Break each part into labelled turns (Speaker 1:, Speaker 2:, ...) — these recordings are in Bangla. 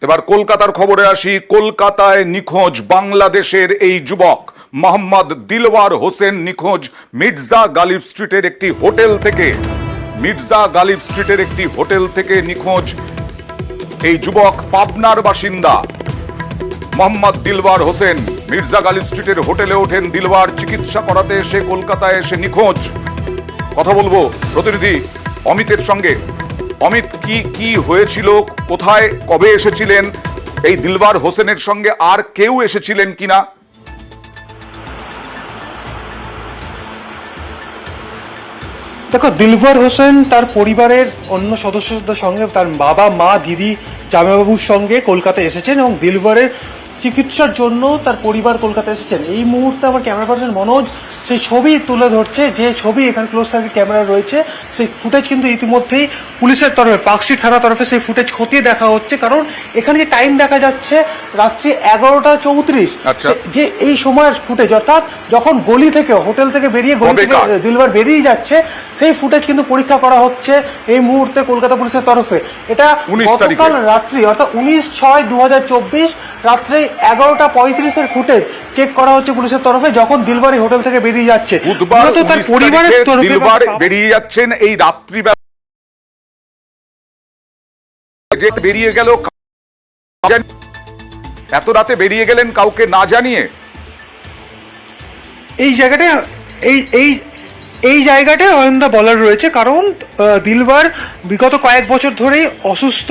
Speaker 1: এবার কলকাতার খবরে আসি। কলকাতায় নিখোঁজ বাংলাদেশের এই যুবক মোহাম্মদ দিলওয়ার হোসেন নিখোঁজ মির্জা গালিব স্ট্রিটের একটি হোটেল থেকে। মির্জা গালিব স্ট্রিটের একটি হোটেল থেকে নিখোঁজ এই যুবক পাবনার বাসিন্দা মোহাম্মদ দিলওয়ার হোসেন। মির্জা গালিব স্ট্রিটের হোটেলে ওঠেন দিলওয়ার, চিকিৎসা করাতে এসে কলকাতায় এসে নিখোঁজ। কথা বলবো প্রতিনিধি অমিতের সঙ্গে। অমিত, কি হয়েছিল, কোথায়, কবে এসেছিলেন, এই দিলওয়ার হোসেনের সঙ্গে আর কেউ এসেছিলেন কিনা?
Speaker 2: দেখো, দিলওয়ার হোসেন তার পরিবারের অন্য সদস্যদের সঙ্গে, তার বাবা, মা, দিদি, জামাইবাবুর সঙ্গে কলকাতায় এসেছেন এবং দিলওয়ারের চিকিৎসার জন্য তার পরিবার কলকাতায় এসেছেন। এই মুহূর্তে আমার ক্যামেরা পার্সন মনোজ সেই ছবি তুলে ধরছে, যে ছবি এখানে ক্লোজ সার্কিট ক্যামেরা রয়েছে, সেই ফুটেজ কিন্তু ইতিমধ্যেই পুলিশের তরফে, পার্কস্ট্রিট থানার তরফে সেই ফুটেজ খতিয়ে দেখা হচ্ছে। কারণ এখানে যে টাইম দেখা যাচ্ছে রাত্রি 11:34, যে এই সময়ের ফুটেজ, অর্থাৎ যখন গলি থেকে, হোটেল থেকে বেরিয়ে গলি থেকে দিলওয়ার বেরিয়ে যাচ্ছে, সেই ফুটেজ কিন্তু পরীক্ষা করা হচ্ছে এই মুহূর্তে কলকাতা পুলিশের তরফে। এটা গতকাল রাত্রি, অর্থাৎ 19/6/2024 রাত্রে 11:35 ফুটেজ চেক করা হচ্ছে পুলিশের তরফে, যখন দিলওয়ার হোটেল থেকে বেরিয়ে যাচ্ছে।
Speaker 1: তার পরিবারের তরফে দিলওয়ার বেরিয়ে যাচ্ছেন এই রাত্রিবেলা, বেরিয়ে গেল এত রাতে, বেরিয়ে গেলেন কাউকে না জানিয়ে।
Speaker 2: এই জায়গাটায় অয়ন্দা বলার রয়েছে, কারণ দিলওয়ার বিগত কয়েক বছর ধরেই অসুস্থ।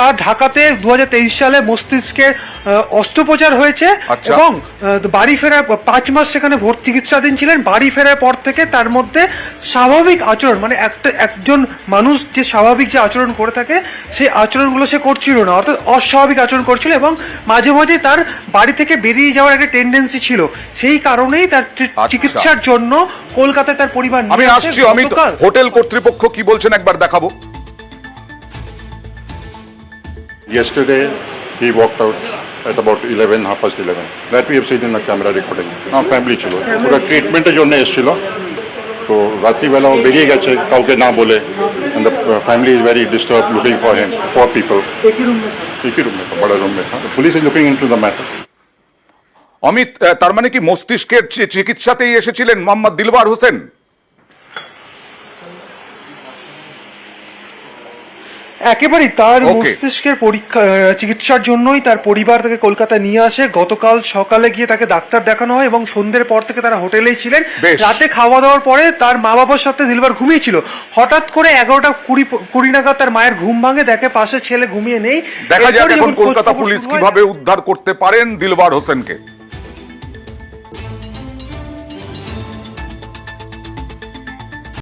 Speaker 2: তার ঢাকাতে 2023 সালে মস্তিষ্কের অস্ত্রোপচার হয়েছে এবং বাড়ি ফেরার 5 মাস সেখানে চিকিৎসাধীন ছিলেন। বাড়ি ফেরার পর থেকে তার মধ্যে স্বাভাবিক আচরণ, মানে একজন মানুষ যে স্বাভাবিক যে আচরণ করে থাকে সেই আচরণগুলো সে করছিল না, অর্থাৎ অস্বাভাবিক আচরণ করছিল এবং মাঝে মাঝে তার বাড়ি থেকে বেরিয়ে যাওয়ার একটা টেন্ডেন্সি ছিল। সেই কারণেই তার চিকিৎসার জন্য কলকাতায় তার পরিবার
Speaker 1: নিয়ে আসছে। হোটেল কর্তৃপক্ষ কি বলছেন একবার দেখাবো।
Speaker 3: Yesterday, he walked out at about 11, 11:30. That we have seen in the camera recording. Family ছিল, পুরো ট্রিটমেন্টের জন্য এসেছিল, তো রাত্রিবেলা বেরিয়ে গেছে কাউকে না বলে, and the family is very disturbed looking for him, for people. एक ही रूम में था, बड़ा रूम में था. The police is looking into the matter.
Speaker 1: Amit, তার মানে কি মস্তিষ্কের চিকিৎসাতেই এসেছিলেন মোহাম্মদ দিলওয়ার হোসেন?
Speaker 2: একেবারেই তার মস্তিষ্কের চিকিৎসার জন্যই তার পরিবার তাকে কলকাতা নিয়ে আসে। গতকাল সকালে গিয়ে তাকে ডাক্তার দেখানো হয় এবং সন্ধ্যের পর থেকে তারা হোটেলেই ছিলেন। রাতে খাওয়া দাওয়ার পরে তার মা বাবার সাথে দিলওয়ার ঘুমিয়েছিল। হঠাৎ করে 11:20 নাগাদ তার মায়ের ঘুম ভাঙে, দেখে পাশে ছেলে ঘুমিয়ে নেই।
Speaker 1: দেখা যাক এখন কলকাতা পুলিশ কিভাবে উদ্ধার করতে পারেন দিলওয়ার হোসেনকে।